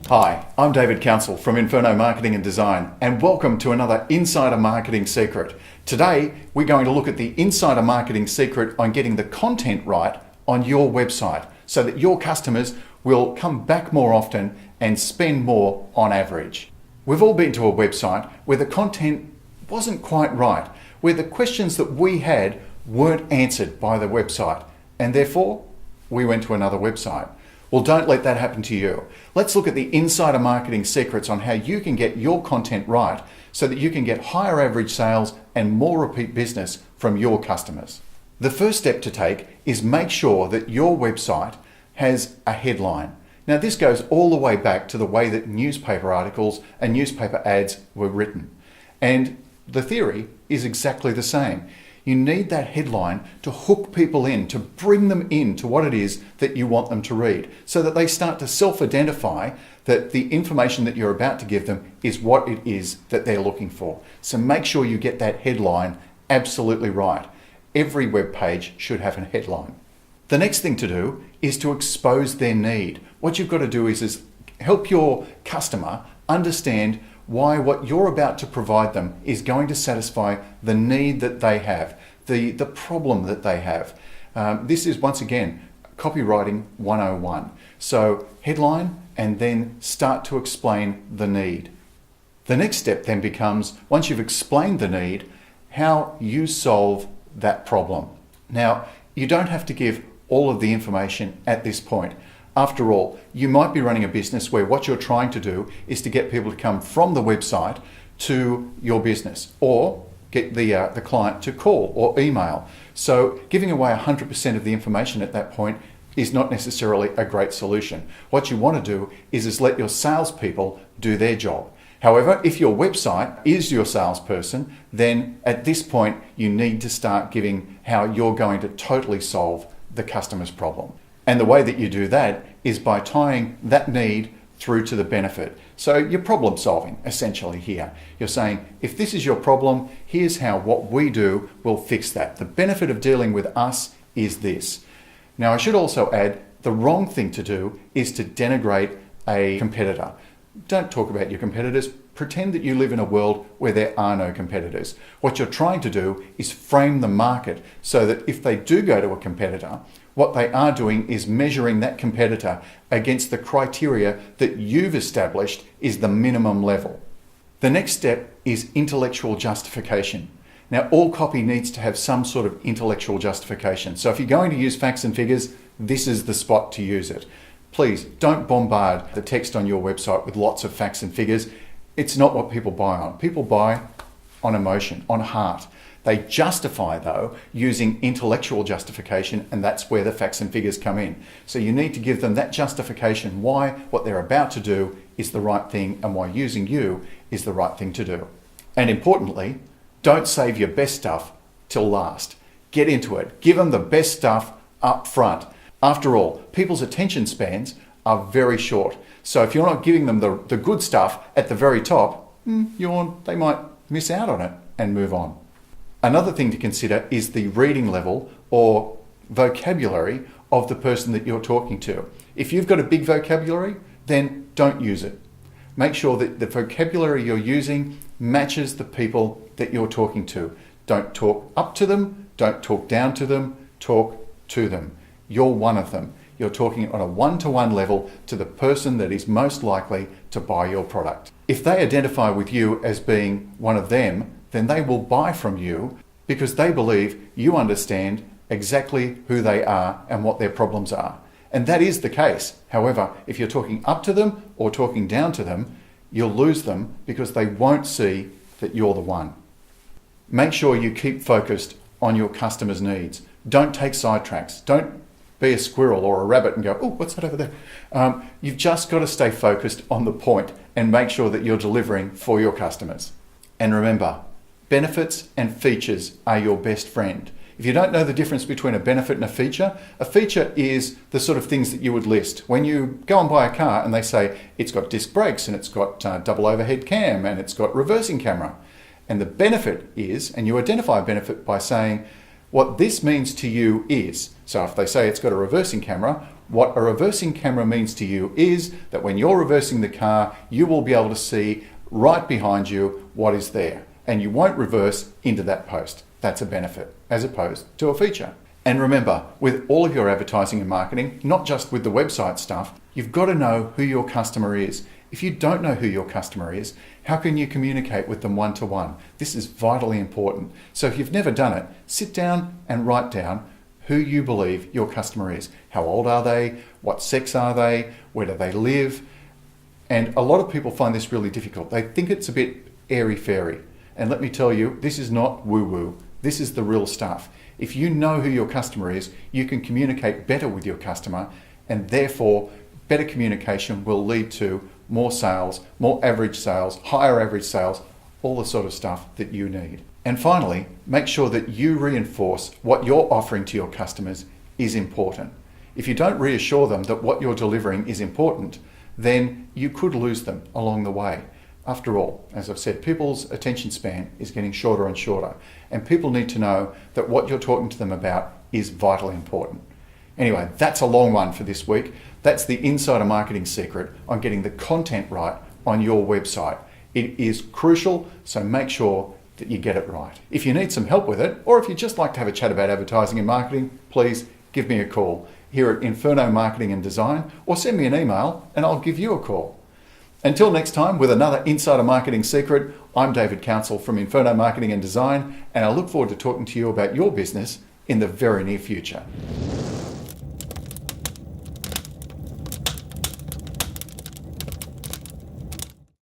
Hi, I'm David Council from Inferno Marketing and Design, and welcome to another Insider Marketing Secret. Today, we're going to look at the Insider Marketing Secret on getting the content right on your website so that your customers will come back more often and spend more on average. We've all been to a website where the content wasn't quite right, where the questions that we had weren't answered by the website, and therefore, we went to another website. Well, don't let that happen to you. Let's look at the insider marketing secrets on how you can get your content right so that you can get higher average sales and more repeat business from your customers. The first step to take is make sure that your website has a headline. Now, this goes all the way back to the way that newspaper articles and newspaper ads were written. And the theory is exactly the same. You need that headline to hook people in, to bring them into what it is that you want them to read, so that they start to self-identify that the information that you're about to give them is what it is that they're looking for. So make sure you get that headline absolutely right. Every web page should have a headline. The next thing to do is to expose their need. What you've got to do is help your customer understand why what you're about to provide them is going to satisfy the need that they have, the problem that they have. This is, once again, copywriting 101. So headline and then start to explain the need. The next step then becomes, once you've explained the need, how you solve that problem. Now, you don't have to give all of the information at this point. After all, you might be running a business where what you're trying to do is to get people to come from the website to your business, or get the client to call or email. So giving away 100% of the information at that point is not necessarily a great solution. What you want to do is let your salespeople do their job. However, if your website is your salesperson, then at this point you need to start giving how you're going to totally solve the customer's problem. And the way that you do that is by tying that need through to the benefit. So you're problem solving essentially here. You're saying, if this is your problem, here's how what we do will fix that. The benefit of dealing with us is this. Now, I should also add, the wrong thing to do is to denigrate a competitor. Don't talk about your competitors. Pretend that you live in a world where there are no competitors. What you're trying to do is frame the market so that if they do go to a competitor, what they are doing is measuring that competitor against the criteria that you've established is the minimum level. The next step is intellectual justification. Now, all copy needs to have some sort of intellectual justification. So if you're going to use facts and figures, this is the spot to use it. Please don't bombard the text on your website with lots of facts and figures. It's not what people buy on. People buy on emotion, on heart. They justify, though, using intellectual justification, and that's where the facts and figures come in. So you need to give them that justification why what they're about to do is the right thing and why using you is the right thing to do. And importantly, don't save your best stuff till last. Get into it. Give them the best stuff up front. After all, people's attention spans are very short. So if you're not giving them the good stuff at the very top, they might miss out on it and move on. Another thing to consider is the reading level or vocabulary of the person that you're talking to. If you've got a big vocabulary, then don't use it. Make sure that the vocabulary you're using matches the people that you're talking to. Don't talk up to them, don't talk down to them, talk to them. You're one of them. You're talking on a one-to-one level to the person that is most likely to buy your product. If they identify with you as being one of them, then they will buy from you because they believe you understand exactly who they are and what their problems are. And that is the case. However, if you're talking up to them or talking down to them, you'll lose them because they won't see that you're the one. Make sure you keep focused on your customers' needs. Don't take sidetracks. Don't be a squirrel or a rabbit and go, oh, what's that over there? You've just got to stay focused on the point and make sure that you're delivering for your customers. And remember, benefits and features are your best friend. If you don't know the difference between a benefit and a feature is the sort of things that you would list. When you go and buy a car and they say it's got disc brakes and it's got double overhead cam and it's got reversing camera. And the benefit is, and you identify a benefit by saying what this means to you is. So if they say it's got a reversing camera, What a reversing camera means to you is that when you're reversing the car, you will be able to see right behind you what is there, and you won't reverse into that post. That's a benefit as opposed to a feature. And remember, with all of your advertising and marketing, not just with the website stuff, you've got to know who your customer is. If you don't know who your customer is, how can you communicate with them one-to-one? This is vitally important. So if you've never done it, sit down and write down who you believe your customer is. How old are they? What sex are they? Where do they live? And a lot of people find this really difficult. They think it's a bit airy-fairy. And let me tell you, this is not woo-woo. This is the real stuff. If you know who your customer is, you can communicate better with your customer, and therefore better communication will lead to more sales, more average sales, higher average sales, all the sort of stuff that you need. And finally, make sure that you reinforce what you're offering to your customers is important. If you don't reassure them that what you're delivering is important, then you could lose them along the way. After all, as I've said, people's attention span is getting shorter and shorter, and people need to know that what you're talking to them about is vitally important. Anyway, that's a long one for this week. That's the insider marketing secret on getting the content right on your website. It is crucial, so make sure that you get it right. If you need some help with it, or if you'd just like to have a chat about advertising and marketing, please give me a call here at Inferno Marketing and Design, or send me an email and I'll give you a call. Until next time with another Insider Marketing Secret, I'm David Council from Inferno Marketing and Design, and I look forward to talking to you about your business in the very near future.